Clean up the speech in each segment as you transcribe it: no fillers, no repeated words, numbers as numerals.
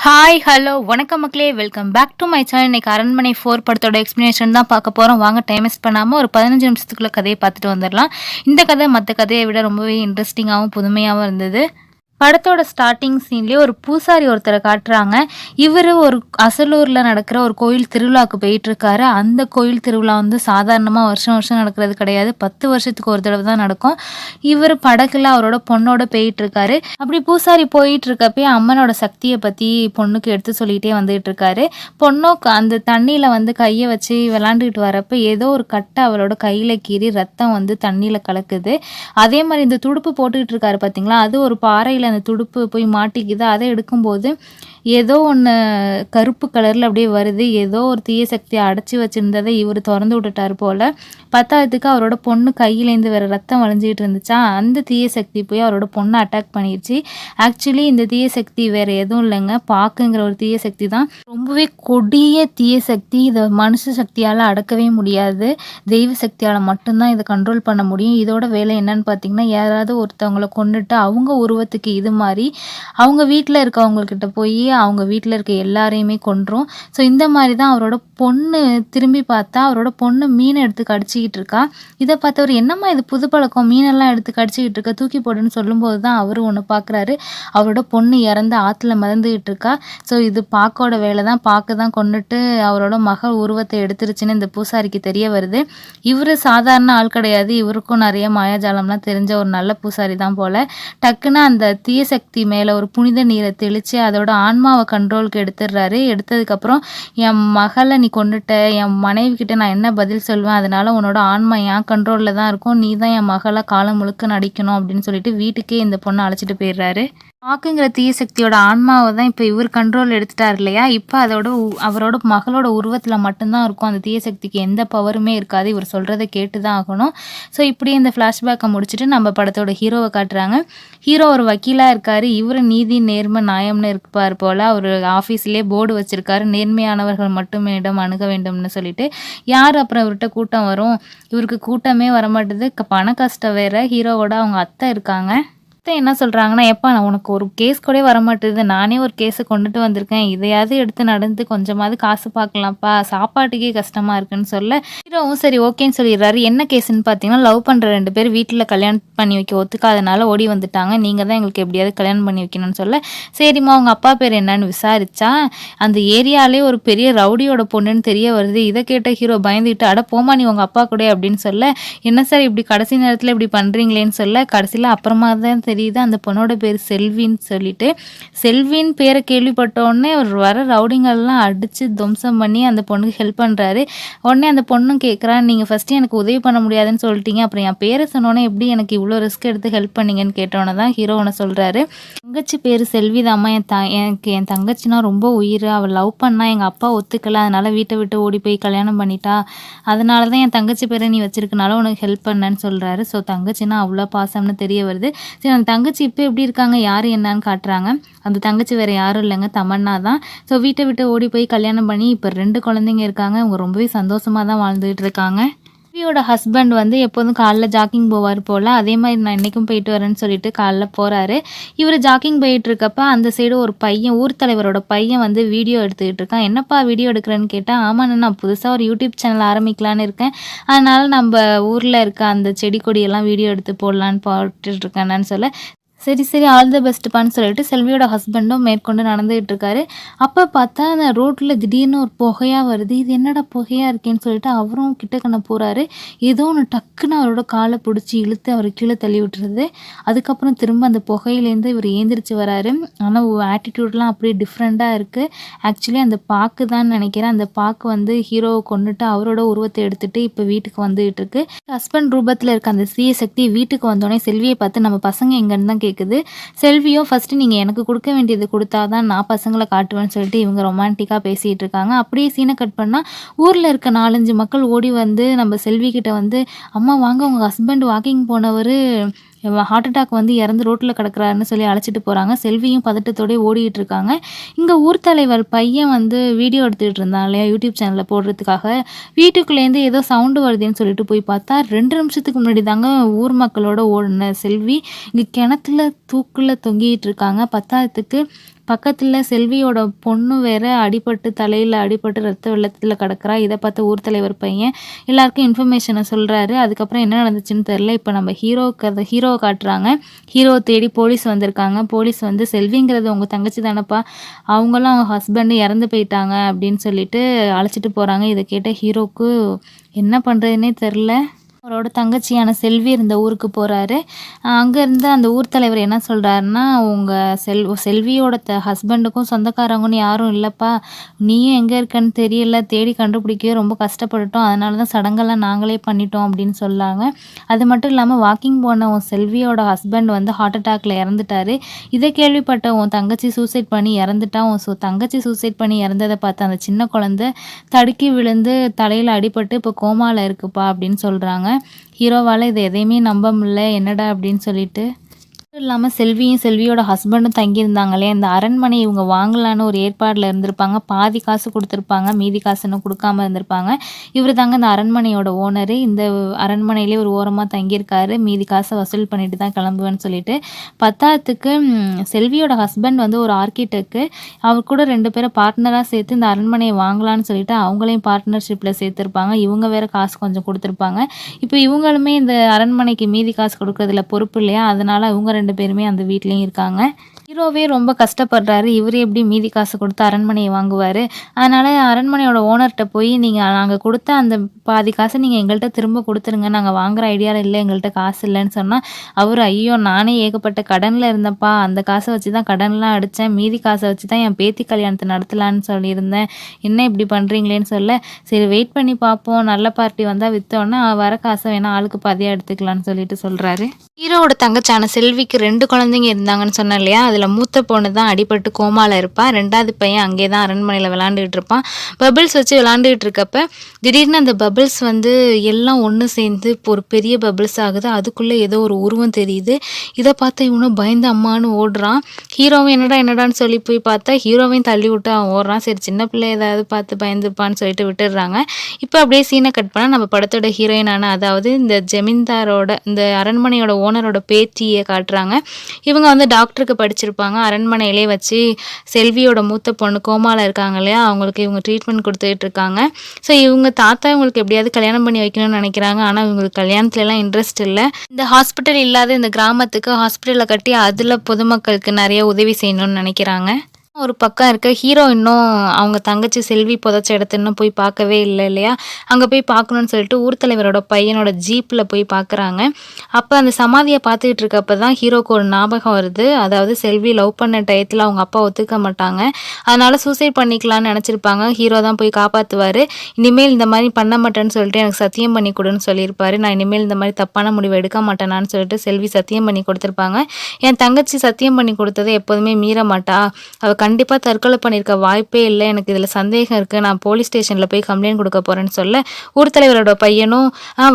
Hi hello வணக்கம் மக்களே, welcome back to my channel. இன்னைக்கு அரண்மனை 4 படத்தோட எக்ஸ்பிளனேஷன் தான் பார்க்க போகிறோம். வாங்க டைம் வேஸ்ட் பண்ணாமல் ஒரு 15 நிமிஷத்துக்குள்ள கதையை பார்த்துட்டு வந்துடலாம். இந்த கதை மற்ற கதையை விட ரொம்பவே இன்ட்ரெஸ்டிங்காகவும் புதுமையாகவும் இருந்தது. படத்தோட ஸ்டார்டிங் சீன்லேயே ஒரு பூசாரி ஒருத்தரை காட்டுறாங்க. இவர் ஒரு அசலூரில் நடக்கிற ஒரு கோயில் திருவிழாவுக்கு போயிட்டுருக்காரு. அந்த கோயில் திருவிழா வந்து சாதாரணமாக வருஷம் வருஷம் நடக்கிறது கிடையாது. 10 வருஷத்துக்கு ஒரு தடவை தான் நடக்கும். இவர் படகுல அவரோட பொண்ணோட போயிட்டுருக்காரு. அப்படி பூசாரி போயிட்டுருக்கப்பே அம்மனோட சக்தியை பற்றி பொண்ணுக்கு எடுத்து சொல்லிகிட்டே வந்துகிட்டு இருக்காரு. பொண்ணோ அந்த தண்ணியில் வந்து கையை வச்சு விளாண்டுக்கிட்டு வரப்போ ஏதோ ஒரு கட்டை அவளோட கையில் கீறி ரத்தம் வந்து தண்ணியில் கலக்குது. அதே மாதிரி இந்த துடுப்பு போட்டுக்கிட்டு இருக்காரு பார்த்தீங்களா, அது ஒரு பாறையில் அந்த துடுப்பு போய் மாட்டிக்குது. அதை எடுக்கும்போது ஏதோ ஒன்று கருப்பு கலரில் அப்படியே வருது. ஏதோ ஒரு தீய சக்தியை அடைச்சி வச்சுருந்ததை இவர் திறந்து விட்டுட்டார் போல். பத்தாவதுக்கு அவரோட பொண்ணு கையிலேருந்து வேறு ரத்தம் வளைஞ்சிக்கிட்டு இருந்துச்சா, அந்த தீய சக்தி போய் அவரோட பொண்ணை அட்டாக் பண்ணிடுச்சு. ஆக்சுவலி இந்த தீய சக்தி வேறு எதுவும் இல்லைங்க, பாக்குங்கிற ஒரு தீய சக்தி தான். ரொம்பவே கொடிய தீய சக்தி. இதை மனுஷ சக்தியால் அடக்கவே முடியாது. தெய்வ சக்தியால் மட்டும்தான் இதை கண்ட்ரோல் பண்ண முடியும். இதோட வேலை என்னன்னு பார்த்தீங்கன்னா, யாராவது ஒருத்தவங்களை கொண்டுட்டு அவங்க உருவத்துக்கு இது மாதிரி அவங்க வீட்டில் இருக்கவங்கக்கிட்ட போய் அவங்க வீட்டில் இருக்க எல்லாரையுமே கொன்றும். ஸோ இந்த மாதிரி தான் அவரோட பொண்ணு திரும்பி பார்த்தா அவரோட பொண்ணு மீனை எடுத்து கடிச்சிக்கிட்டு இருக்கா. இதை பார்த்தவர் என்னம்மா இது புது பழக்கம், மீனெல்லாம் எடுத்து கடிச்சிக்கிட்டு இருக்கா, தூக்கி போடுன்னு சொல்லும்போது தான் அவர் ஒன்று பார்க்குறாரு. அவரோட பொண்ணு இறந்து ஆற்றுல மிதந்துக்கிட்டு இருக்கா. ஸோ இது பாக்கோட வேலை தான். பாக்கு தான் கொண்டுட்டு அவரோட மகள் உருவத்தை எடுத்துருச்சுன்னு இந்த பூசாரிக்கு தெரிய வருது. இவர் சாதாரண ஆள் கிடையாது. இவருக்கும் நிறைய மாயாஜாலம்லாம் தெரிஞ்ச ஒரு நல்ல பூசாரி தான் போல். டக்குன்னு அந்த தீய சக்தி மேலே ஒரு புனித நீரை தெளித்து அதோட ஆன்மாவை கண்ட்ரோலுக்கு எடுத்துடுறாரு. எடுத்ததுக்கப்புறம் என் மகளை நீ கொண்டுட்ட, என் மனைவி கிட்ட நான் என்ன பதில் சொல்வேன், அதனால உன்னோட ஆன்மா என் கண்ட்ரோலில் தான் இருக்கும், நீ தான் என் மகளை காலம் முழுக்க நடிக்கணும் அப்படின்னு சொல்லிட்டு வீட்டுக்கே இந்த பொண்ணை அழைச்சிட்டு போயிடுறாரு. பாக்குங்கிற தீய சக்தியோட ஆன்மாவை தான் இப்போ இவர் கண்ட்ரோல் எடுத்துட்டார் இல்லையா. இப்போ அதோட அவரோட மகளோட உருவத்தில் மட்டும்தான் இருக்கும். அந்த தீய சக்திக்கு எந்த பவருமே இருக்காது. இவர் சொல்கிறத கேட்டு தான் ஆகணும். ஸோ இப்படி இந்த ஃப்ளாஷ்பேக்கை முடிச்சுட்டு நம்ம படத்தோட ஹீரோவை காட்டுறாங்க. ஹீரோ ஒரு வக்கீலாக இருக்கார். இவர் நீதி நேர்மை நியாயம்னு இருப்பார் போல். அவர் ஆஃபீஸ்லேயே போர்டு வச்சுருக்காரு, நேர்மையானவர்கள் மட்டும் என்னிடம் அணுக வேண்டும்னு சொல்லிட்டு. யார் அப்புறம் இவர்கிட்ட கூட்டம் வரும்? இவருக்கு கூட்டமே வரமாட்டுது. பண கஷ்டம் வேறு. ஹீரோவோட அவங்க அத்தை இருக்காங்க. என்ன சொல்கிறாங்கன்னா, எப்பா நான் உனக்கு ஒரு கேஸ் கூட வரமாட்டேது, நானே ஒரு கேஸை கொண்டுட்டு வந்திருக்கேன், இதையாவது எடுத்து நடந்து கொஞ்சமாவது காசு பார்க்கலாம்ப்பா, சாப்பாட்டுக்கே கஷ்டமாக இருக்குன்னு சொல்ல ஹீரோவும் சரி ஓகேன்னு சொல்லிடுறாரு. என்ன கேஸுன்னு பார்த்தீங்கன்னா, லவ் பண்ணுற 2 பேர் வீட்டில் கல்யாணம் பண்ணி வைக்க ஒத்துக்காதனால ஓடி வந்துட்டாங்க, நீங்கள் தான் எங்களுக்கு எப்படியாவது கல்யாணம் பண்ணி வைக்கணும்னு சொல்ல, சரிம்மா அவங்க அப்பா பேர் என்னன்னு விசாரிச்சா அந்த ஏரியாலே ஒரு பெரிய ரவுடியோட பொண்ணுன்னு தெரிய வருது. இதை கேட்ட ஹீரோ பயந்துக்கிட்டு, அட போமா நீ உங்கள் அப்பா கூட அப்படின்னு சொல்ல, என்ன சார் இப்படி கடைசி நேரத்தில் இப்படி பண்ணுறீங்களேன்னு சொல்ல, கடைசியில் அப்புறமா தான் தெரியுது அந்த பொண்ணோட பேர் செல்வின்னு சொல்லிட்டு. செல்வின் பேரை கேள்விப்பட்டோடனே அவர் வர ரவுடிங்கெல்லாம் அடித்து துவம்சம் பண்ணி அந்த பொண்ணுக்கு ஹெல்ப் பண்ணுறாரு. உடனே அந்த பொண்ணும் கேட்குறா, நீங்கள் ஃபஸ்ட்டு எனக்கு உதவி பண்ண முடியாதுன்னு சொல்லிட்டீங்க, அப்புறம் என் பேரை சொன்னோன்னே எப்படி எனக்கு இவ்வளோ ரிஸ்க் எடுத்து ஹெல்ப் பண்ணீங்கன்னு கேட்டோன்னே தான் ஹீரோ ஒன்று சொல்கிறாரு. தங்கச்சி பேர் செல்வி தாம்மா, எனக்கு என் தங்கச்சினா ரொம்ப உயிர், அவள் லவ் பண்ணால் எங்கள் அப்பா ஒத்துக்கலை, அதனால் வீட்டை விட்டு ஓடி போய் கல்யாணம் பண்ணிட்டா, அதனால தான் என் தங்கச்சி பேரை நீ வச்சிருக்கனால உனக்கு ஹெல்ப் பண்ணேன்னு சொல்கிறாரு. ஸோ தங்கச்சின்னா அவ்வளோ பாசம்னு தெரிய வருது. சரி அந்த தங்கச்சி இப்போ எப்படி இருக்காங்க, யார் என்னன்னு காட்டுறாங்க. அந்த தங்கச்சி வேறு யாரும் இல்லைங்க, தமன்னா தான். ஸோ வீட்டை விட்டு ஓடி போய் கல்யாணம் பண்ணி இப்போ 2 குழந்தைங்க இருக்காங்க. அவங்க ரொம்பவே சந்தோஷமாக தான் வாழ்ந்துகிட்டு இருக்காங்க. செல்வியோட ஹஸ்பண்ட் வந்து எப்போதும் காலைல ஜாக்கிங் போவார் போல். அதே மாதிரி நான் இன்றைக்கும் போயிட்டு வரேன்னு சொல்லிட்டு காலைல போகிறாரு. இவர் ஜாக்கிங் போயிட்டு இருக்கப்ப அந்த சைடு ஒரு பையன், ஊர் தலைவரோட பையன் வந்து வீடியோ எடுத்துக்கிட்டு இருக்கான். என்னப்பா வீடியோ எடுக்கிறேன்னு கேட்டால், ஆமாண்ணா நான் புதுசாக ஒரு யூடியூப் சேனல் ஆரம்பிக்கலான்னு இருக்கேன், அதனால் நம்ம ஊரில் இருக்க அந்த செடி கொடியெல்லாம் வீடியோ எடுத்து போடலான்னு போட்டுட்ருக்கேன்னு சொல்ல, சரி சரி ஆல் த பெஸ்ட்டுப்பான்னு சொல்லிட்டு செல்வியோட ஹஸ்பண்டும் மேற்கொண்டு நடந்துகிட்டு இருக்காரு. அப்போ பார்த்தா அந்த ரோட்டில் திடீர்னு ஒரு புகையாக வருது. இது என்னடா புகையாக இருக்கேன்னு சொல்லிட்டு அவரும் கிட்டக்கண்ண போகிறாரு. ஏதோ ஒன்று டக்குன்னு அவரோட காலை பிடிச்சி இழுத்து அவர் கீழே தள்ளி விட்டுருது. அதுக்கப்புறம் திரும்ப அந்த புகையிலேருந்து இவர் ஏந்திரிச்சு வராரு. ஆனால் ஆட்டிடியூட்லாம் அப்படியே டிஃப்ரெண்ட்டாக இருக்குது. ஆக்சுவலி அந்த பாக்கு தான் நினைக்கிறேன். அந்த பாக்கு வந்து ஹீரோவை கொண்டுட்டு அவரோட உருவத்தை எடுத்துகிட்டு இப்போ வீட்டுக்கு வந்துகிட்டு இருக்கு. ஹஸ்பண்ட் ரூபத்தில் இருக்க அந்த தீய சக்தி வீட்டுக்கு வந்தோடனே செல்வியை பார்த்து, நம்ம பசங்க எங்கன்னு தான் கேட்குது. செல்வியோ ஃபஸ்ட்டு நீங்கள் எனக்கு கொடுக்க வேண்டியது கொடுத்தா தான் நான் பசங்களை காட்டுவேன்னு சொல்லிட்டு இவங்க ரொமான்டிக்காக பேசிகிட்டு இருக்காங்க. அப்படியே சீனை கட் பண்ணால் ஊரில் இருக்க 4-5 மக்கள் ஓடி வந்து நம்ம செல்வி கிட்ட வந்து, அம்மா வாங்க உங்கள் ஹஸ்பண்ட் வாக்கிங் போனவர் ஹார்ட் அட்டாக் வந்து இறந்து ரோட்டில் கிடக்குறாருன்னு சொல்லி அழைச்சிட்டு போகிறாங்க. செல்வியும் பதட்டத்தோடய ஓடிக்கிட்டு இருக்காங்க. இங்கே ஊர் தலைவர் பையன் வந்து வீடியோ எடுத்துகிட்டு இருந்தான் இல்லையா யூடியூப் சேனலில் போடுறதுக்காக, வீட்டுக்குள்ளேருந்து ஏதோ சவுண்டு வருதுன்னு சொல்லிட்டு போய் பார்த்தா 2 நிமிஷத்துக்கு முன்னாடி தாங்க ஊர் மக்களோட ஓடின செல்வி இங்கே கிணத்துல தூக்கில் தொங்கிட்டு இருக்காங்க. பத்தாததுக்கு பக்கத்துல செல்வியோட பொண்ணு வேற அடிபட்டு தலையில அடிபட்டு ரத்த வெள்ளத்துல கிடக்குறா. இத பார்த்த ஊர் தலைவர் பையன் எல்லாருக்கும் இன்ஃபர்மேஷன சொல்றாரு. அதுக்கப்புறம் என்ன நடந்துச்சுன்னு தெரியல. இப்ப நம்ம ஹீரோவ காட்டுறாங்க. ஹீரோவ தேடி போலீஸ் வந்திருக்காங்க. போலீஸ் வந்து செல்விங்கிறது உங்க தங்கச்சி தானப்பா, அவங்களும் அவங்க ஹஸ்பண்ட் இறந்து போயிட்டாங்க அப்படின்னு சொல்லிட்டு அழைச்சிட்டு போறாங்க. இத கேட்ட ஹீரோக்கு என்ன பண்றதுன்னே தெரியல. அவரோட தங்கச்சியான செல்வி இருந்த ஊருக்கு போறாரு. அங்க இருந்த அந்த ஊர் தலைவர் என்ன சொல்றாருன்னா, "உங்க செல்வியோட ஹஸ்பண்டுக்கும் சொந்தக்காரங்கன்னு யாரும் இல்லப்பா. நீயும் எங்க இருக்கன்னு தெரியல. தேடி கண்டுபிடிக்கவே ரொம்ப கஷ்டப்பட்டுட்டோம். அதனால தான் சடங்கெல்லாம் நாங்களே பண்ணிட்டோம்" அப்படின்னு சொன்னாங்க. அது மட்டும் இல்லாம வாக்கிங் போன உன் செல்வியோட ஹஸ்பண்ட் வந்து ஹார்ட் அட்டாக்ல இறந்துட்டாரு. இத கேள்விப்பட்ட உன் தங்கச்சி சூசைட் பண்ணி இறந்துட்டா. உன் தங்கச்சி சூசைட் பண்ணி இறந்தத பார்த்த அந்த சின்ன குழந்தை தடுக்கி விழுந்து தலையில அடிபட்டு இப்போ கோமால இருக்குப்பா அப்படின்னு சொல்றாங்க. ஹீரோவால இது எதையுமே நம்ப முடியல. என்னடா அப்படின்னு சொல்லிட்டு. மட்டும் இல்லாம செல்வியும் செல்வியோட ஹஸ்பண்டும் தங்கியிருந்தாங்களே, அந்த அரண்மனை இவங்க வாங்கலான்னு ஒரு ஏற்பாடுல இருந்திருப்பாங்க. பாதி காசு குடுத்துருப்பாங்க. மீதி காசு இன்னும் குடுக்காம இருந்திருப்பாங்க. இவரு தாங்க இந்த அரண்மனையோட ஓனரு. இந்த அரண்மனையிலே ஒரு ஓரமா தங்கியிருக்காரு. மீதி காச வசூல் பண்ணிட்டு தான் கிளம்புவேன்னு சொல்லிட்டு. பத்தாததுக்கு செல்வியோட ஹஸ்பண்ட் வந்து ஒரு ஆர்க்கிடெக்ட். அவர் கூட 2 பேர பார்ட்னரா சேர்த்து இந்த அரண்மனைய வாங்கலான்னு சொல்லிட்டு அவங்களையும் பார்ட்னர்ஷிப்ல சேர்த்திருப்பாங்க. இவங்க வேற காசு கொஞ்சம் குடுத்துருப்பாங்க. இப்ப இவங்களுமே இந்த அரண்மனைக்கு மீதி காசு குடுக்குறதுல பொறுப்பு இல்லையா? அதனால இவங்க 2 பேருமே அந்த வீட்லயும் இருக்காங்க. ஹீரோவே ரொம்ப கஷ்டப்படுறாரு. இவரு எப்படி மீதி காசு குடுத்து அரண்மனைய வாங்குவாரு? அதனால அரண்மனையோட ஓனர்ட்ட போய், நாங்க குடுத்த அந்த பாதி காச நீங்க எங்கள்ட்ட திரும்ப குடுத்துருங்க. நாங்க வாங்குற ஐடியால இல்ல. எங்கள்ட்ட காசு இல்லன்னு சொன்னா, அவரு ஐயோ! நானே ஏகப்பட்ட கடன்ல இருந்தேன்ப்பா. அந்த காச வச்சு தான் கடன்லாம் அடைச்சேன். மீதி காச வச்சு தான் என் பேத்தி கல்யாணத்த நடத்தலான்னு சொல்லியிருந்தேன். என்ன இப்படி பண்றீங்களேன்னு சொல்ல, சரி வெயிட் பண்ணி பார்ப்போம். நல்ல பார்ட்டி வந்தா வித்தோன்னே வர காச வேணா ஆளுக்கு பாதியா எடுத்துக்கலான்னு சொல்லிட்டு சொல்றாரு. ஹீரோவோட தங்கச்சியான செல்விக்கு 2 குழந்தைங்க இருந்தாங்கன்னு சொன்னேன் இல்லையா? அதுல மூத்த பொண்ணு தான் அடிபட்டு கோமால இருப்பா. 2வது பையன் அங்கேயே தான் அரண்மனையில விளையாண்டுட்டு இருப்பான். பபிள்ஸ் வச்சு விளையாண்டுட்டு இருக்கப்ப, திடீர்னு அந்த பபிள்ஸ் வந்து எல்லாம் ஒண்ணு சேர்ந்து ஒரு பெரிய பபிள்ஸ் ஆகுது. அதுக்குள்ள ஏதோ ஒரு உருவம் தெரியுது. இத பார்த்து இவனும் பயந்து அம்மான்னு ஓடுறான். ஹீரோவும் என்னடான்னு சொல்லி போய் பார்த்தா, ஹீரோவையும் தள்ளி விட்டு அவன் ஓடுறான். சரி சின்ன பிள்ளை ஏதாவது பார்த்து பயந்துப்பான்னு சொல்லிட்டு விட்டுடுறாங்க. இப்ப அப்படியே சீனை கட் பண்ணா நம்ம படத்தோட ஹீரோயினான, அதாவது இந்த ஜமீன்தாரோட இந்த அரண்மனையோட ஓனரோட பேத்தியை காட்டுறாங்க. இவங்க வந்து டாக்டருக்கு படிச்சிருப்பாங்க. அரண்மனையிலே வச்சு செல்வியோட மூத்த பொண்ணு கோமால இருக்காங்க இல்லையா, அவங்களுக்கு இவங்க ட்ரீட்மெண்ட் கொடுத்துட்டு இருக்காங்க. ஸோ இவங்க தாத்தா இவங்களுக்கு எப்படியாவது கல்யாணம் பண்ணி வைக்கணும்னு நினைக்கிறாங்க. ஆனால் இவங்களுக்கு கல்யாணத்துலலாம் இன்ட்ரெஸ்ட் இல்லை. இந்த ஹாஸ்பிட்டல் இல்லாத இந்த கிராமத்துக்கு ஹாஸ்பிட்டலை கட்டி அதில் பொதுமக்களுக்கு நிறைய உதவி செய்யணும்னு நினைக்கிறாங்க. ஒரு பக்கம் இருக்க ஹீரோ இன்னும் அவங்க தங்கச்சி செல்வி புதைச்ச இடத்த இன்னும் போய் பார்க்கவே இல்லை இல்லையா? அங்கே போய் பார்க்கணுன்னு சொல்லிட்டு ஊர் தலைவரோட பையனோட ஜீப்பில் போய் பார்க்குறாங்க. அப்போ அந்த சமாதியை பார்த்துக்கிட்டு இருக்கப்ப தான் ஹீரோக்கு ஒரு ஞாபகம் வருது. அதாவது செல்வி லவ் பண்ண டயத்தில் அவங்க அப்பா ஒத்துக்க மாட்டாங்க. அதனால சூசைட் பண்ணிக்கலாம்னு நினச்சிருப்பாங்க. ஹீரோ தான் போய் காப்பாற்றுவார். இனிமேல் இந்த மாதிரி பண்ண மாட்டேன்னு சொல்லிட்டு எனக்கு சத்தியம் பண்ணி கொடுன்னு சொல்லியிருப்பாரு. நான் இனிமேல் இந்த மாதிரி தப்பான முடிவு எடுக்க மாட்டேனான்னு சொல்லிட்டு செல்வி சத்தியம் பண்ணி கொடுத்துருப்பாங்க. என் தங்கச்சி சத்தியம் பண்ணி கொடுத்ததை எப்போதுமே மீற மாட்டா. அவள் கண்டிப்பா தற்கொலை பண்ணியிருக்க வாய்ப்பே இல்லை. எனக்கு இதில் சந்தேகம் இருக்குது. நான் போலீஸ் ஸ்டேஷனில் போய் கம்ப்ளைண்ட் கொடுக்க போகிறேன்னு சொல்ல, ஊர் தலைவரோட பையனும்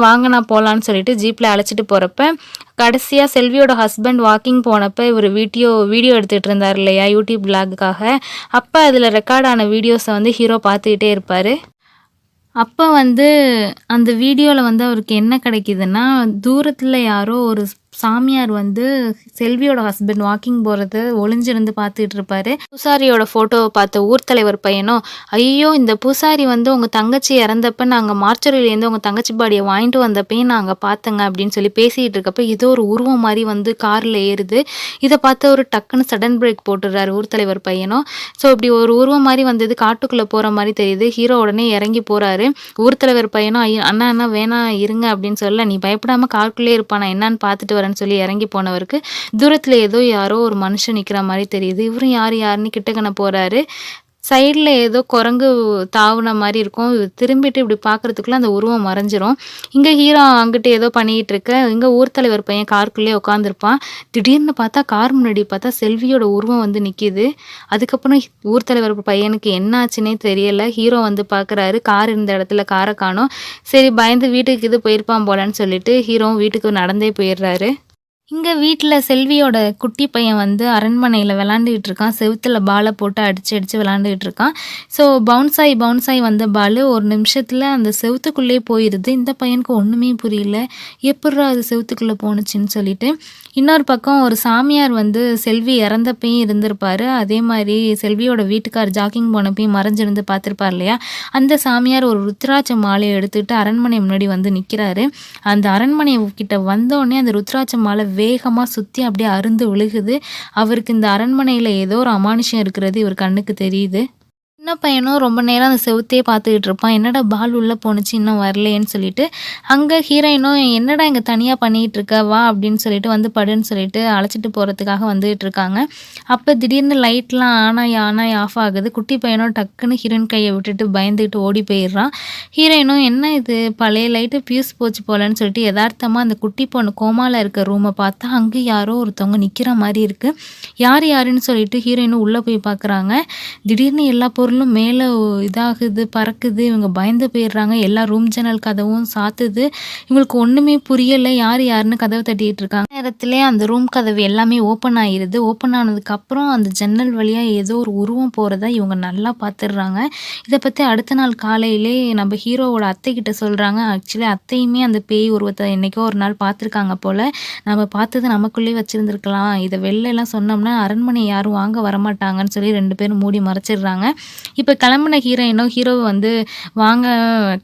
வாங்க நான் போகலான்னு சொல்லிட்டு ஜீப்பில் அழைச்சிட்டு போகிறப்ப, கடைசியாக செல்வியோட ஹஸ்பண்ட் வாக்கிங் போனப்போ இவர் வீடியோ எடுத்துகிட்டு இருந்தார் இல்லையா யூடியூப் விளாகுக்காக. அப்போ அதில் ரெக்கார்ட் ஆன வீடியோஸை வந்து ஹீரோ பார்த்துக்கிட்டே இருப்பார். அப்போ வந்து அந்த வீடியோவில் வந்து அவருக்கு என்ன கிடைக்குதுன்னா, தூரத்தில் யாரோ ஒரு சாமியார் வந்து செல்வியோட ஹஸ்பண்ட் வாக்கிங் போகிறத ஒளிஞ்சிருந்து பார்த்துட்டு இருப்பாரு. பூசாரியோட ஃபோட்டோவை பார்த்த ஊர் தலைவர் பையனும், ஐயோ இந்த பூசாரி வந்து உங்கள் தங்கச்சி இறந்தப்ப நாங்கள் மார்ச்சரியிலேருந்து உங்கள் தங்கச்சி பாடியை வாங்கிட்டு வந்தப்பையும் நாங்கள் பார்த்தங்க அப்படின்னு சொல்லி பேசிகிட்டு இருக்கப்ப ஏதோ ஒரு உருவம் மாதிரி வந்து காரில் ஏறுது. இதை பார்த்து ஒரு டக்குன்னு சடன் பிரேக் போட்டுடுறாரு ஊர் தலைவர் பையனும். ஸோ இப்படி ஒரு உருவம் மாதிரி வந்தது காட்டுக்குள்ளே போகிற மாதிரி தெரியுது. ஹீரோ உடனே இறங்கி போகிறாரு. ஊர் தலைவர் பையனும், அண்ணா வேணாம் இருங்க அப்படின்னு சொல்ல, நீ பயப்படாமல் காருக்குள்ளே இருப்பான், நான் என்னன்னு பார்த்துட்டு சொல்லி இறங்கி போனவருக்கு தூரத்துல ஏதோ யாரோ ஒரு மனுஷன் நிக்கிற மாதிரி தெரியுது. இவரும் யாருன்னு கிட்டக்கன போறாரு. சைடில் ஏதோ குரங்கு தாவுன மாதிரி இருக்கும். திரும்பிட்டு இப்படி பார்க்குறதுக்குள்ள அந்த உருவம் மறைஞ்சிரும். இங்கே ஹீரோ அங்கிட்டு ஏதோ பண்ணிக்கிட்டு இருக்க, இங்கே ஊர் தலைவர் பையன் காருக்குள்ளேயே உட்காந்துருப்பான். திடீர்னு பார்த்தா கார் முன்னாடி பார்த்தா செல்வியோட உருவம் வந்து நிற்கிது. அதுக்கப்புறம் ஊர் தலைவர் பையனுக்கு என்ன ஆச்சுன்னே தெரியலை. ஹீரோ வந்து பார்க்குறாரு, கார் இருந்த இடத்துல காரை காணோம். சரி பயந்து வீட்டுக்கு இது போயிருப்பான் போலன்னு சொல்லிட்டு ஹீரோவும் வீட்டுக்கு நடந்தே போயிடுறாரு. இங்க வீட்ல செல்வியோட குட்டி பையன் வந்து அரண்மனையில விளையாண்டுகிட்டு இருக்கான். செவுத்துல பால போட்டு அடிச்சு, அடிச்சு விளையாண்டுகிட்டு இருக்கான். ஸோ பவுன்ஸ் ஆயி வந்த பாலு ஒரு நிமிஷத்துல அந்த செவுத்துக்குள்ளேயே போயிருது. இந்த பையனுக்கு ஒண்ணுமே புரியல. எப்புட்றா அது செவுத்துக்குள்ள போணுச்சுன்னு சொல்லிட்டு. இன்னொரு பக்கம் ஒரு சாமியார் வந்து செல்வி இறந்தப்பயும் இருந்திருப்பாரு. அதே மாரி செல்வியோட வீட்டுக்கார் ஜாக்கிங் போனப்பயும் மறைஞ்சிருந்து பார்த்துருப்பார் இல்லையா? அந்த சாமியார் ஒரு ருத்ராட்ச மாலைய எடுத்துட்டு அரண்மனை முன்னாடி வந்து நிக்கிறாரு. அந்த அரண்மனை கிட்ட வந்தோனே அந்த ருத்ராட்ச மாலை வேகமா சுத்தி அப்படியே அறுந்து விழுகுது. அவருக்கு இந்த அரண்மனையில ஏதோ ஒரு அமானுஷ்யம் இருக்கிறது இவர் கண்ணுக்கு தெரியுது. சின்ன பையனும் ரொம்ப நேரம் அந்த செவுத்தையே பார்த்துக்கிட்டு இருப்பான். என்னடா பால் உள்ள போணுச்சு இன்னும் வரலையேன்னு சொல்லிட்டு, அங்க ஹீரோயினும் என்னடா இங்க தனியா பண்ணிட்டு இருக்க? வா அப்படின்னு சொல்லிட்டு வந்து படுன்னு சொல்லிட்டு அழைச்சிட்டு போறதுக்காக வந்துட்டு இருக்காங்க. அப்ப திடீர்னு லைட்லாம் ஆன் ஆயி ஆஃப் ஆகுது. குட்டி பையனும் டக்குன்னு ஹீரோயின் கைய விட்டுட்டு பயந்துகிட்டு ஓடி போயிடுறான். ஹீரோயினும் என்ன இது பழைய லைட்டு ஃபியூஸ் போச்சு போலன்னு சொல்லிட்டு எதார்த்தமா அந்த குட்டி பொண்ணு கோமால இருக்க ரூம பார்த்தா, அங்க யாரோ ஒருத்தவங்க நிக்கிற மாரி இருக்கு. யாருன்னு சொல்லிட்டு ஹீரோயினும் உள்ள போய் பார்க்குறாங்க. திடீர்னு எல்லா பொருளும் மேல இதாகுது, பறக்குது. இவங்க பயந்து போயிடுறாங்க. எல்லா ரூம் ஜன்னல் கதவும் சாத்துது. இவங்களுக்கு ஒண்ணுமே புரியல. யாருன்னு கதவு தட்டிட்டு இருக்காங்க. நேரத்திலே அந்த ரூம் கதவு எல்லாமே ஓப்பன் ஆயிருது. ஓப்பன் ஆனதுக்கப்புறம் அந்த ஜன்னல் வழியா ஏதோ ஒரு உருவம் போறத இவங்க நல்லா பார்த்துடுறாங்க. இத பத்தி அடுத்த நாள் காலையிலே நம்ம ஹீரோவோட அத்தைகிட்ட சொல்றாங்க. ஆக்சுவலி அத்தையுமே அந்த பேய் உருவத்த என்னைக்கோ ஒரு நாள் பார்த்துருக்காங்க போல. நம்ம பார்த்தது நமக்குள்ளேயே வச்சிருந்துருக்கலாம். இத வெளிலலாம் சொன்னோம்னா அரண்மனை யாரும் வாங்க வரமாட்டாங்கன்னு சொல்லி 2 பேரும் மூடி மறைச்சிடுறாங்க. இப்ப கிளம்புன ஹீரோவ வந்து வாங்க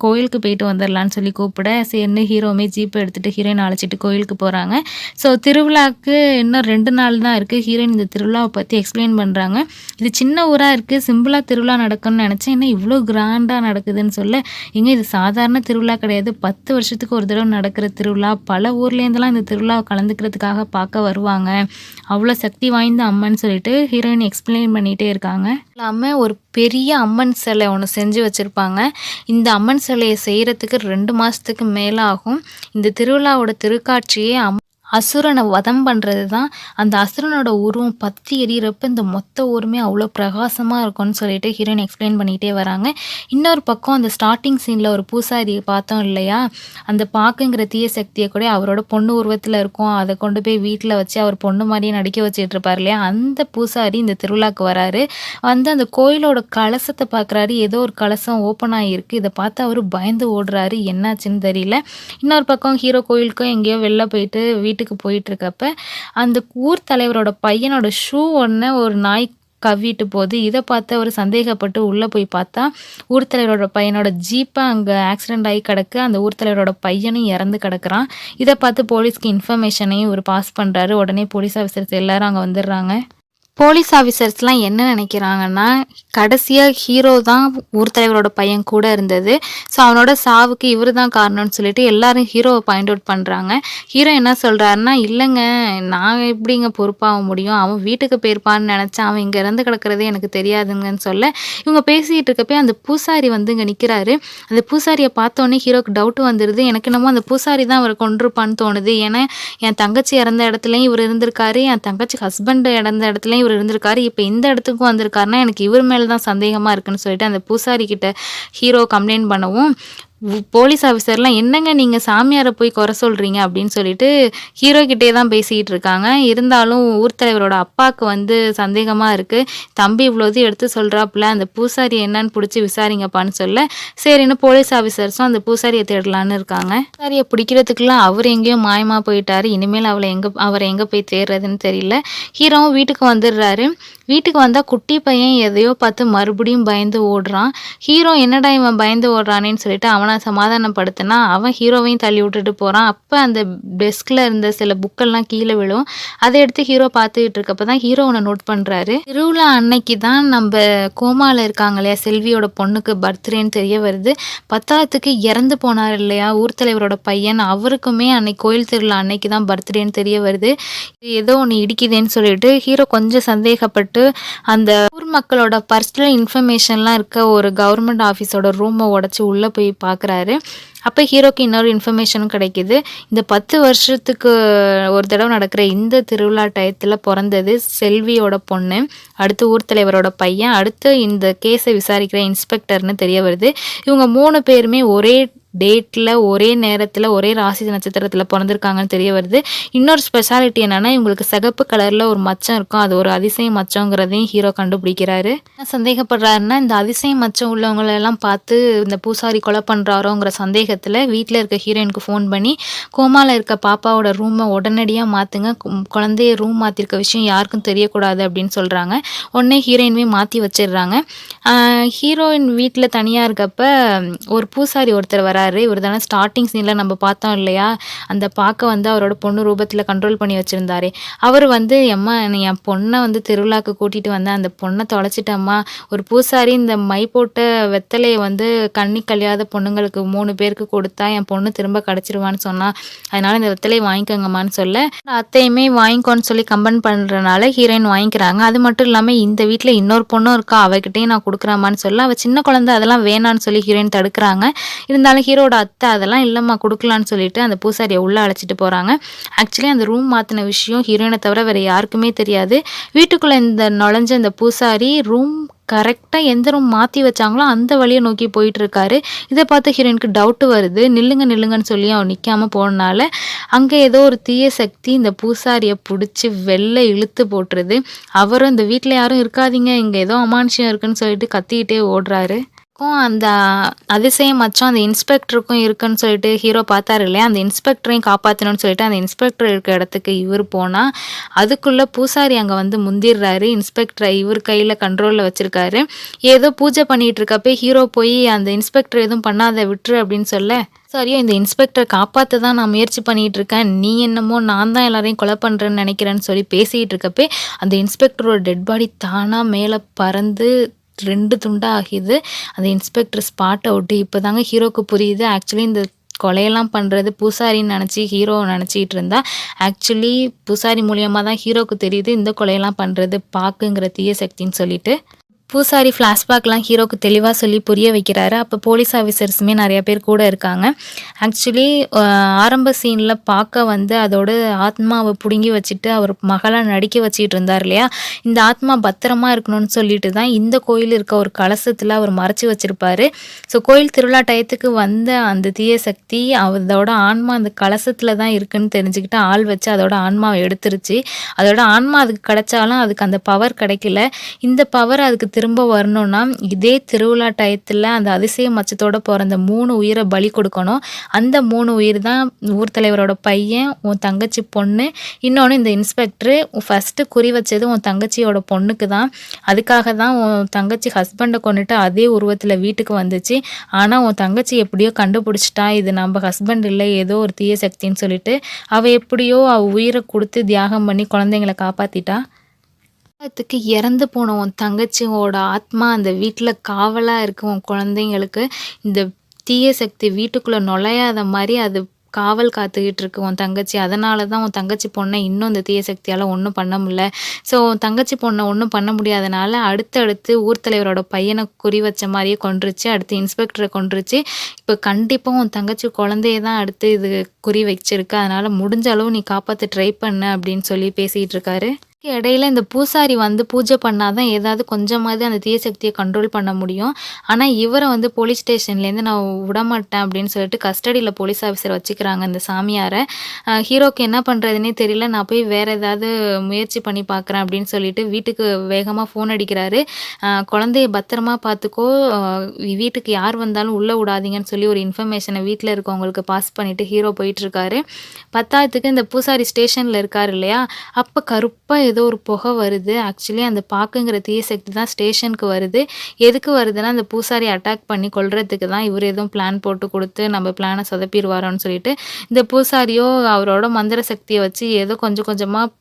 கோயிலுக்கு போயிட்டு வந்துரலான்னு சொல்லி கூப்பிட, சரின்னு ஹீரோவுமே ஜீப் எடுத்துட்டு ஹீரோயின அழைச்சிட்டு கோயிலுக்கு போறாங்க. ஸோ திருவிழாக்கு இன்னும் 2 நாள் தான் இருக்கு. ஹீரோயின் இந்த திருவிழாவ பத்தி எக்ஸ்பிளைன் பண்றாங்க. இது சின்ன ஊரா இருக்கு. சிம்பிளா திருவிழா நடக்கும்னு நெனச்சேன். என்ன இவ்ளோ கிராண்டா நடக்குதுன்னு சொல்ல, ஏங்க இது சாதாரண திருவிழா கிடையாது. 10 வருஷத்துக்கு ஒரு தடவ நடக்கிற திருவிழா. பல ஊர்லேருந்துலாம் இந்த திருவிழாவ கலந்துக்கிறதுக்காக பார்க்க வருவாங்க. அவ்ளோ சக்தி வாய்ந்த அம்மன்னு சொல்லிட்டு ஹீரோயின் எக்ஸ்பிளைன் பண்ணிட்டே இருக்காங்க. இல்லாம ஒரு பெரிய அம்மன் சிலை ஒண்ணு செஞ்சு வச்சிருப்பாங்க. இந்த அம்மன் சிலைய செய்றதுக்கு 2 மாசத்துக்கு மேல ஆகும். இந்த திருவிழாவோட திருக்காட்சியே அசுரனை வதம் பண்ணுறது தான். அந்த அசுரனோட உருவம் பற்றி எரியறப்ப இந்த மொத்த ஊருமே அவ்வளோ பிரகாசமாக இருக்கும்னு சொல்லிட்டு ஹீரோயின் எக்ஸ்பிளைன் பண்ணிகிட்டே வராங்க. இன்னொரு பக்கம் அந்த ஸ்டார்டிங் சீனில் ஒரு பூசாரியை பார்த்தோம் இல்லையா? அந்த பாக்குங்கிற தீய சக்தியை கூட அவரோட பொண்ணு உருவத்தில் இருக்கும். அதை கொண்டு போய் வீட்டில் வச்சு அவர் பொண்ணு மாதிரியே நடிக்க வச்சுட்டு இருப்பார் இல்லையா? அந்த பூசாரி இந்த திருவிழாக்கு வராரு. வந்து அந்த கோயிலோட கலசத்தை பார்க்குறாரு. ஏதோ ஒரு கலசம் ஓப்பன் ஆகியிருக்கு. இதை பார்த்து அவர் பயந்து ஓடுறாரு. என்னாச்சுன்னு தெரியல. இன்னொரு பக்கம் ஹீரோ கோயிலுக்கும் எங்கேயோ வெளில போயிட்டு வீட்டுக்கு போயிட்டு இருக்கப்ப அந்த ஊர் தலைவரோட பையனோட ஷூ ஒன்ன ஒரு நாய் கவ்விட்டு போகுது. இதை பார்த்து அவர் சந்தேகப்பட்டு உள்ள போய் பார்த்தா ஊர் தலைவரோட பையனோட ஜீப்பை அங்கே ஆக்சிடென்ட் ஆகி கிடக்கு. அந்த ஊர் தலைவரோட பையனும் இறந்து கிடக்குறான். இதை பார்த்து போலீஸ்க்கு இன்ஃபர்மேஷனையும் இவர் பாஸ் பண்ணுறாரு. உடனே போலீஸ் ஆஃபீஸர்ஸ் எல்லாரும் அங்கே வந்துடுறாங்க. போலீஸ் ஆஃபீஸர்ஸ்லாம் என்ன நினைக்கிறாங்கன்னா, கடைசியா ஹீரோ தான் ஊர் தலைவரோட பையன் கூட இருந்தது. ஸோ அவனோட சாவுக்கு இவரு தான் காரணம்னு சொல்லிட்டு எல்லாரும் ஹீரோவை பாயிண்ட் அவுட் பண்ணுறாங்க. ஹீரோ என்ன சொல்கிறாருன்னா, இல்லைங்க நான் எப்படிங்க பொறுப்பாக முடியும்? அவன் வீட்டுக்கு போயிருப்பான்னு நினச்சேன். அவன் இங்கே இறந்து கிடக்கிறதே எனக்கு தெரியாதுங்கன்னு சொல்ல, இவங்க பேசிகிட்டு இருக்கப்போ அந்த பூசாரி வந்து இங்கே நிற்கிறாரு. அந்த பூசாரியை பார்த்தோன்னே ஹீரோக்கு டவுட் வந்துடுது. எனக்கு என்னமோ அந்த பூசாரி தான் அவரை கொண்டிருப்பான்னு தோணுது. ஏன்னா என் தங்கச்சி இறந்த இடத்துலையும் இவர் இருந்திருக்காரு. என் தங்கச்சி ஹஸ்பண்ட் இறந்த இடத்துலையும் இவர் இருந்திருக்காரு. இப்ப இந்த இடத்துக்கும் வந்திருக்காருன்னா எனக்கு இவர் மேலதான் சந்தேகமா இருக்குன்னு சொல்லிட்டு அந்த பூசாரி கிட்ட ஹீரோ கம்ப்ளைண்ட் பண்ணவும் போலீஸ் ஆஃபீஸர்லாம் என்னங்க நீங்கள் சாமியாரை போய் குறை சொல்கிறீங்க அப்படின்னு சொல்லிட்டு ஹீரோ கிட்டே தான் பேசிக்கிட்டு இருக்காங்க. இருந்தாலும் ஊர் தலைவரோட அப்பாவுக்கு வந்து சந்தேகமாக இருக்குது. தம்பி இவ்வளோது எடுத்து சொல்கிறாப்புல அந்த பூசாரி என்னன்னு பிடிச்சி விசாரிங்கப்பான்னு சொல்ல, சரின்னு போலீஸ் ஆஃபீஸர்ஸும் அந்த பூசாரியை தேடலான்னு இருக்காங்க. பூசாரியை பிடிக்கிறதுக்குலாம் அவர் எங்கேயோ மாயமாக போயிட்டாரு. இனிமேல் அவரை எங்கே போய் தேடுறதுன்னு தெரியல. ஹீரோவும் வீட்டுக்கு வந்துடுறாரு. வீட்டுக்கு வந்தால் குட்டி பையன் எதையோ பார்த்து மறுபடியும் பயந்து ஓடுறான். ஹீரோ என்னடா இவன் பயந்து ஓடுறானேன்னு சொல்லிட்டு அவனை சமாதானப்படுத்தினா அவன் ஹீரோவையும் தள்ளி விட்டுட்டு போகிறான். அப்போ அந்த டெஸ்கில் இருந்த சில புக்கெல்லாம் கீழே விழும். அதை எடுத்து ஹீரோ பார்த்துக்கிட்டு இருக்கப்போ தான் ஹீரோ ஒன்று நோட் பண்ணுறாரு. திருவிழா அன்னைக்கு தான் நம்ம கோமாவில் இருக்காங்க இல்லையா செல்வியோட பொண்ணுக்கு பர்த்டேன்னு தெரிய வருது. 10ஆவதுக்கு இறந்து போனார் இல்லையா ஊர் தலைவரோட பையன், அவருக்குமே அன்னைக்கு கோயில் திருவிழா அன்னைக்கு தான் பர்த்டேன்னு தெரிய வருது. ஏதோ ஒன்று இடிக்குதுன்னு சொல்லிட்டு ஹீரோ கொஞ்சம் சந்தேகப்பட்டு அந்த ஊர் மக்களோட பர்சனல் இன்ஃபர்மேஷன்லாம் இருக்க ஒரு கவர்மெண்ட் ஆஃபீஸோட ரூமை உடச்சி உள்ளே போய் பார்க்குறாரு. அப்போ ஹீரோக்கு இன்னொரு இன்ஃபர்மேஷனும் கிடைக்கிது. இந்த 10 வருஷத்துக்கு ஒரு தடவை நடக்கிற இந்த திருவிழா டயத்தில் பிறந்தது செல்வியோட பொண்ணு, அடுத்து ஊர் தலைவரோட பையன், அடுத்து இந்த கேஸை விசாரிக்கிற இன்ஸ்பெக்டர்னு தெரிய வருது. இவங்க 3 பேருமே ஒரே டேட்டில் ஒரே நேரத்தில் ஒரே ராசி நட்சத்திரத்தில் பிறந்திருக்காங்கன்னு தெரிய வருது. இன்னொரு ஸ்பெஷாலிட்டி என்னென்னா இவங்களுக்கு சிகப்பு கலரில் ஒரு மச்சம் இருக்கும். அது ஒரு அதிசய மச்சங்கிறதையும் ஹீரோ கண்டுபிடிக்கிறாரு. என்ன சந்தேகப்படுறாருன்னா இந்த அதிசய மச்சம் உள்ளவங்களெல்லாம் பார்த்து இந்த பூசாரி கொலை பண்ணுறாரோங்கிற சந்தேகத்தில் வீட்டில் இருக்க ஹீரோயினுக்கு ஃபோன் பண்ணி கோமாவில் இருக்க பாப்பாவோட ரூமை உடனடியாக மாற்றுங்க, குழந்தைய ரூம் மாற்றிருக்க விஷயம் யாருக்கும் தெரியக்கூடாது அப்படின்னு சொல்கிறாங்க. உடனே ஹீரோயினுமே மாற்றி வச்சிடுறாங்க. ஹீரோயின் வீட்டில் தனியாக இருக்கப்ப ஒரு பூசாரி ஒருத்தர் வராரு. இவர் தானே ஸ்டார்டிங் சீனில் நம்ம பார்த்தோம் இல்லையா, அந்த பார்க்க வந்து அவரோட பொண்ணு ரூபத்தில் கண்ட்ரோல் பண்ணி வச்சுருந்தாரு. அவர் வந்து எம்மா என் பொண்ணை வந்து திருவிழாக்கு கூட்டிகிட்டு வந்தேன், அந்த பொண்ணை தொலைச்சிட்டம்மா, ஒரு பூசாரி இந்த மை போட்ட வெத்தலையை வந்து கண்ணி கழியாத பொண்ணுங்களுக்கு 3 பேருக்கு கொடுத்தா என் பொண்ணு திரும்ப கிடச்சிருவான்னு சொன்னா, அதனால் இந்த வெத்தலையை வாங்கிக்கோங்கம்மான்னு சொல்ல அத்தையுமே வாங்கிக்கோன்னு சொல்லி கம்பன் பண்ணுறனால ஹீரோயின் வாங்கிக்கிறாங்க. அது மட்டும் இல்லாமல் இந்த வீட்டில் இன்னொரு பொண்ணும் இருக்கா, அவகிட்டையும் நான் கொடுக்குறாமான்னு சொல்ல அவள் சின்ன குழந்தை அதெல்லாம் வேணான்னு சொல்லி ஹீரோயின் தடுக்கிறாங்க. இருந்தாலும் ஹீரோட அத்தை அதெல்லாம் இல்லைம்மா கொடுக்கலான்னு சொல்லிட்டு அந்த பூசாரியை உள்ளே அழைச்சிட்டு போகிறாங்க. ஆக்சுவலி அந்த ரூம் மாற்றின விஷயம் ஹீரோயினை தவிர வேறு யாருக்குமே தெரியாது. வீட்டுக்குள்ளே நுழைஞ்ச இந்த பூசாரி ரூம் கரெக்டாக எந்த ரூம் மாற்றி வச்சாங்களோ அந்த வழியை நோக்கி போயிட்டுருக்காரு. இதை பார்த்து ஹீரோயினுக்கு டவுட்டு வருது. நில்லுங்கன்னு சொல்லி அவன் நிற்காமல் போனனால அங்கே ஏதோ ஒரு தீய சக்தி இந்த பூசாரியை பிடிச்சி வெளில இழுத்து போட்டுருது. அவரும் இந்த வீட்டில் யாரும் இருக்காதீங்க, இங்கே ஏதோ அமானுஷம் இருக்குன்னு சொல்லிட்டு கத்திக்கிட்டே ஓடுறாரு. அந்த அதிசய மச்சம் அந்த இன்ஸ்பெக்டருக்கும் இருக்குன்னு சொல்லிட்டு ஹீரோ பார்த்தாரு இல்லையா, அந்த இன்ஸ்பெக்டரையும் காப்பாற்றணும்னு சொல்லிட்டு அந்த இன்ஸ்பெக்டர் இருக்க இடத்துக்கு இவர் போனால் அதுக்குள்ளே பூசாரி அங்கே வந்து முந்திடுறாரு. இன்ஸ்பெக்டரை இவர் கையில் கண்ட்ரோலில் வச்சுருக்காரு. ஏதோ பூஜை பண்ணிகிட்டு இருக்கப்போ ஹீரோ போய் அந்த இன்ஸ்பெக்டர் எதுவும் பண்ணாத விட்டுரு அப்படின்னு சொல்ல, சாரியோ இந்த இன்ஸ்பெக்டரை காப்பாற்ற தான் நான் முயற்சி பண்ணிகிட்டு இருக்கேன், நீ என்னமோ நான் தான் எல்லாரையும் கொலை பண்ணுறேன்னு நினைக்கிறேன்னு சொல்லி பேசிகிட்டு இருக்கப்போ அந்த இன்ஸ்பெக்டரோட டெட் பாடி தானாக மேலே பறந்து 2 துண்டாக ஆகிது. அந்த இன்ஸ்பெக்டர் ஸ்பாட் அவுட்டு. இப்போ தாங்க ஹீரோக்கு புரியுது ஆக்சுவலி இந்த கொலையெல்லாம் பண்ணுறது பூசாரின்னு நினச்சி ஹீரோ நினச்சிக்கிட்டு இருந்தா, ஆக்சுவலி பூசாரி மூலியமாக தான் ஹீரோக்கு தெரியுது இந்த கொலையெல்லாம் பண்ணுறது பாக்குங்கிற தீய சக்தின்னு சொல்லிட்டு. பூசாரி ஃப்ளாஷ்பேக்லாம் ஹீரோக்கு தெளிவாக சொல்லி புரிய வைக்கிறாரு. அப்போ போலீஸ் ஆஃபீஸர்ஸுமே நிறையா பேர் கூட இருக்காங்க. ஆக்சுவலி ஆரம்ப சீனில் பார்க்க வந்து அதோட ஆத்மாவை பிடுங்கி வச்சுட்டு அவர் மகளை நடிக்க வச்சுக்கிட்டு இருந்தார் இல்லையா, இந்த ஆத்மா பத்திரமா இருக்கணும்னு சொல்லிட்டு தான் இந்த கோயில் இருக்க ஒரு கலசத்தில் அவர் மறைச்சி வச்சுருப்பார். ஸோ கோயில் திருவிழா டயத்துக்கு வந்த அந்த தீய சக்தி அதோட ஆன்மா அந்த கலசத்தில் தான் இருக்குன்னு தெரிஞ்சுக்கிட்டு ஆள் வச்சு அதோட ஆன்மாவை எடுத்துருச்சு. அதோட ஆன்மா அதுக்கு கிடைச்சாலும் அதுக்கு அந்த பவர் கிடைக்கல. இந்த பவர் அதுக்கு திரும்ப வரணும்னா இதே திருவிழா டயத்தில் அந்த அதிசய மச்சத்தோட பிறந்த 3 உயிரை பலி கொடுக்கணும். அந்த 3 உயிர் தான் ஊர் தலைவரோட பையன், உன் தங்கச்சி பொண்ணு, இன்னொன்று இந்த இன்ஸ்பெக்டரு. ஃபஸ்ட்டு குறி வச்சது உன் தங்கச்சியோட பொண்ணுக்கு தான். அதுக்காக தான் உன் தங்கச்சி ஹஸ்பண்டை கொண்டுட்டு அதே உருவத்தில் வீட்டுக்கு வந்துச்சு. ஆனால் உன் தங்கச்சி எப்படியோ கண்டுபிடிச்சிட்டா இது நம்ம ஹஸ்பண்ட் இல்லை, ஏதோ ஒரு தீய சக்தின்னு சொல்லிட்டு அவள் எப்படியோ அவள் உயிரை கொடுத்து தியாகம் பண்ணி குழந்தைங்களை காப்பாற்றிட்டா. அதுக்கு இறந்து போன உன் தங்கச்சியோட ஆத்மா அந்த வீட்டில் காவலாக இருக்கு. உன் குழந்தைங்களுக்கு இந்த தீய சக்தி வீட்டுக்குள்ளே நுழையாத மாதிரி அது காவல் காத்துக்கிட்டு இருக்கு உன் தங்கச்சி. அதனால தான் உன் தங்கச்சி பொண்ணை இன்னும் இந்த தீய சக்தியால் ஒன்றும் பண்ண முடியல. ஸோ உன் தங்கச்சி பொண்ணை ஒன்றும் பண்ண முடியாதனால அடுத்தடுத்து ஊர் தலைவரோட பையனை குறி வச்ச மாதிரியே கொன்றுச்சு. அடுத்து இன்ஸ்பெக்டரை கொன்றுச்சு. இப்போ கண்டிப்பாக உன் தங்கச்சி குழந்தைய தான் அடுத்து இது குறி வச்சிருக்கு. அதனால் முடிஞ்ச அளவு நீ காப்பாற்ற ட்ரை பண்ண அப்படின்னு சொல்லி பேசிகிட்டு இருக்காரு. இடையில இந்த பூசாரி வந்து பூஜை பண்ணாதான் ஏதாவது கொஞ்சமாவது அந்த தீய சக்தியை கண்ட்ரோல் பண்ண முடியும். ஆனால் இவரை வந்து போலீஸ் ஸ்டேஷன்லேருந்து நான் விடமாட்டேன் அப்படின்னு சொல்லிட்டு கஸ்டடியில் போலீஸ் ஆஃபீஸர் வச்சுக்கிறாங்க இந்த சாமியாரை. ஹீரோக்கு என்ன பண்ணுறதுனே தெரியல, நான் போய் வேறு ஏதாவது முயற்சி பண்ணி பார்க்குறேன் அப்படின்னு சொல்லிட்டு வீட்டுக்கு வேகமாக ஃபோன் அடிக்கிறாரு. குழந்தைய பத்திரமா பார்த்துக்கோ, வீட்டுக்கு யார் வந்தாலும் உள்ளே விடாதீங்கன்னு சொல்லி ஒரு இன்ஃபர்மேஷனை வீட்டில் இருக்கவங்களுக்கு பாஸ் பண்ணிவிட்டு ஹீரோ போயிட்டுருக்காரு. பத்தாயிரத்துக்கு இந்த பூசாரி ஸ்டேஷனில் இருக்கார் இல்லையா, அப்போ கருப்பாக ஏதோ ஒரு புகை வருது. ஆக்சுவலி அந்த பாக்குங்கிற தீய சக்தி தான் ஸ்டேஷனுக்கு வருது. எதுக்கு வருதுன்னா அந்த பூசாரி அட்டாக் பண்ணி கொல்றதுக்கு தான். இவர் எதுவும் பிளான் போட்டு கொடுத்து நம்ம பிளானை சொதப்பிடுவாரோன்னு சொல்லிட்டு இந்த பூசாரியோ அவரோட மந்திர சக்தியை வச்சு ஏதோ கொஞ்சம் கொஞ்சமாக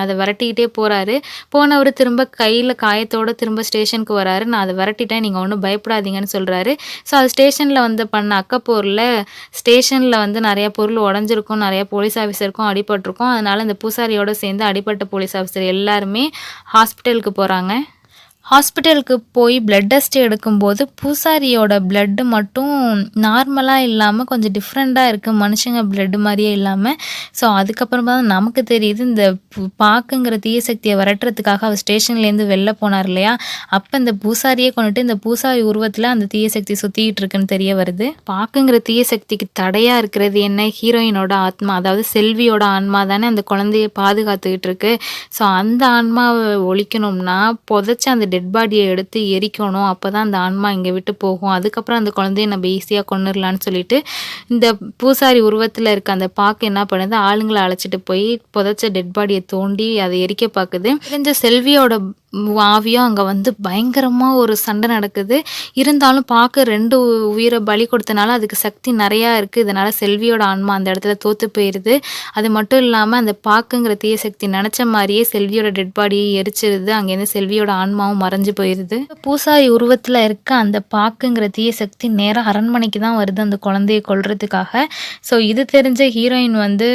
அதை விரட்டிக்கிட்டே போகிறாரு. போனவர் திரும்ப கையில் காயத்தோடு திரும்ப ஸ்டேஷனுக்கு வராரு. நான் அதை விரட்டிட்டேன், நீங்கள் ஒன்றும் பயப்படாதீங்கன்னு சொல்கிறாரு. ஸோ அது ஸ்டேஷனில் வந்து பண்ண அக்கப்போரில் ஸ்டேஷனில் வந்து நிறையா பொருள் உடஞ்சிருக்கும், நிறையா போலீஸ் ஆஃபீஸருக்கும் அடிபட்டிருக்கும். அதனால் இந்த பூசாரியோடு சேர்ந்து அடிபட்ட போலீஸ் ஆஃபீஸர் எல்லாருமே ஹாஸ்பிட்டலுக்கு போகிறாங்க. ஹாஸ்பிட்டலுக்கு போய் பிளட் டெஸ்ட் எடுக்கும்போது பூசாரியோட பிளட்டு மட்டும் நார்மலாக இல்லாமல் கொஞ்சம் டிஃப்ரெண்ட்டாக இருக்குது, மனுஷங்க பிளட்டு மாதிரியே இல்லாமல். ஸோ அதுக்கப்புறமா தான் நமக்கு தெரியுது இந்த பாக்குங்கிற தீய சக்தியை விரட்டுறதுக்காக அவர் ஸ்டேஷன்லேருந்து வெளில போனார் இல்லையா, அப்போ இந்த பூசாரியே கொண்டுட்டு இந்த பூசாரி உருவத்தில் அந்த தீய சக்தி சுற்றிக்கிட்டு இருக்குன்னு தெரிய வருது. பாக்குங்கிற தீய சக்திக்கு தடையாக இருக்கிறது என்ன, ஹீரோயினோட ஆத்மா, அதாவது செல்வியோட ஆன்மா தானே அந்த குழந்தைய பாதுகாத்துக்கிட்டு இருக்கு. ஸோ அந்த ஆன்மாவை ஒழிக்கணும்னா புதைச்ச அந்த டெட் பாடியை எடுத்து எரிக்கணும், அப்போ தான் அந்த ஆன்மா இங்கே விட்டு போகும், அதுக்கப்புறம் அந்த குழந்தைய நம்ம ஈஸியாக கொண்டுடலான்னு சொல்லிட்டு இந்த பூசாரி உருவத்தில் இருக்க அந்த பாக்கு என்ன பண்ணுது, ஆளுங்களை அழைச்சிட்டு போய் புதைச்ச டெட் பாடியை தோண்டி அதை எரிக்க பார்க்குது. தெரிஞ்ச செல்வியோட ஆவியும் அங்கே வந்து பயங்கரமாக ஒரு சண்டை நடக்குது. இருந்தாலும் பார்க்க 2 உயிரை பலி கொடுத்தனால அதுக்கு சக்தி நிறையா இருக்குது. இதனால் செல்வியோட ஆன்மா அந்த இடத்துல தோற்று போயிடுது. அது மட்டும் இல்லாமல் அந்த பாக்குங்கிற தீய சக்தி நினச்ச மாதிரியே செல்வியோட டெட் பாடியை எரிச்சிருது. அங்கேருந்து செல்வியோட ஆன்மாவும் மறைஞ்சு போயிடுது. பூசாரி உருவத்தில் இருக்க அந்த பாக்குங்கிற தீய சக்தி நேராக அரண்மனைக்கு தான் வருது அந்த குழந்தைய கொல்றதுக்காக. ஸோ இது தெரிஞ்ச ஹீரோயின் வந்து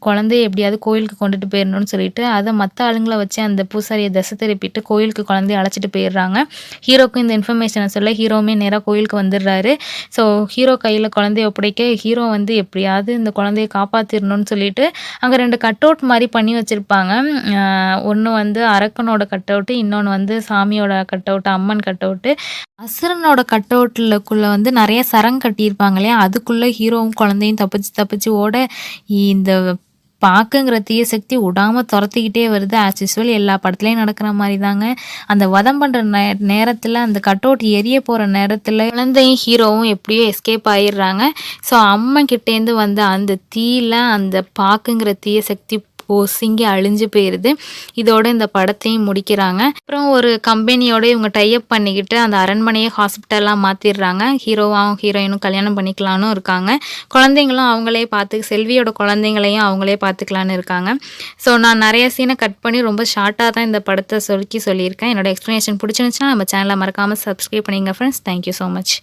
குழந்தைய எப்படியாவது கோயிலுக்கு கொண்டுட்டு போயிடணும்னு சொல்லிட்டு அதை மற்ற ஆளுங்களை வச்சு அந்த பூசாரியை திசை திருப்பிட்டு கோயிலுக்கு குழந்தைய அழைச்சிட்டு போயிடுறாங்க. ஹீரோக்கும் இந்த இன்ஃபர்மேஷனை சொல்ல ஹீரோவுமே நேராக கோயிலுக்கு வந்துடுறாரு. ஸோ ஹீரோ கையில் குழந்தைய ஒப்படைக்க ஹீரோ வந்து எப்படியாவது இந்த குழந்தைய காப்பாற்றிடணும்னு சொல்லிட்டு அங்கே 2 கட் அவுட் மாதிரி பண்ணி வச்சுருப்பாங்க. ஒன்று வந்து அரக்கனோட கட் அவுட்டு, இன்னொன்று வந்து சாமியோட கட் அவுட்டு, அம்மன் கட் அவுட்டு. அசுரனோட கட் அவுட்லக்குள்ளே வந்து நிறைய சரம் கட்டியிருப்பாங்க இல்லையா, அதுக்குள்ளே ஹீரோவும் குழந்தையும் தப்பிச்சு தப்பிச்சு ஓட இந்த பாக்குங்கிற தீய சக்தி விடாமல் துரத்திக்கிட்டே வருது. ஆஸ் யூஸ்வல் எல்லா படத்துலையும் நடக்கிற மாதிரி தாங்க. அந்த வதம் பண்ணுற நேரத்தில் அந்த கட் அவுட் எரிய போகிற நேரத்தில் குழந்தையும் ஹீரோவும் எப்படியோ எஸ்கேப் ஆயிடுறாங்க. ஸோ அம்மன் கிட்டேருந்து வந்து அந்த தீயில அந்த பாக்குங்கிற தீய சக்தி பொசுங்கி அழிஞ்சு போயிடுது. இதோட இந்த படத்தையும் முடிக்கிறாங்க. அப்புறம் ஒரு கம்பெனியோட இவங்க டைப் பண்ணிக்கிட்டு அந்த அரண்மனையை ஹாஸ்பிட்டலாக மாற்றிடுறாங்க. ஹீரோவும் ஹீரோயினும் கல்யாணம் பண்ணிக்கலான்னு இருக்காங்க. குழந்தைங்களும் அவங்களே செல்வியோட குழந்தைங்களையும் அவங்களே பார்த்துக்கலான்னு இருக்காங்க. ஸோ நான் நிறைய சீனை கட் பண்ணி ரொம்ப ஷார்ட்டாக தான் இந்த படத்தை சொல்லியிருக்கேன். என்னோட எக்ஸ்ப்ளனேஷன் பிடிச்சிருந்துச்சுன்னா நம்ம சேனலை மறக்காமல் சப்ஸ்கிரைப் பண்ணிங்க ஃப்ரெண்ட்ஸ். Thank you so much.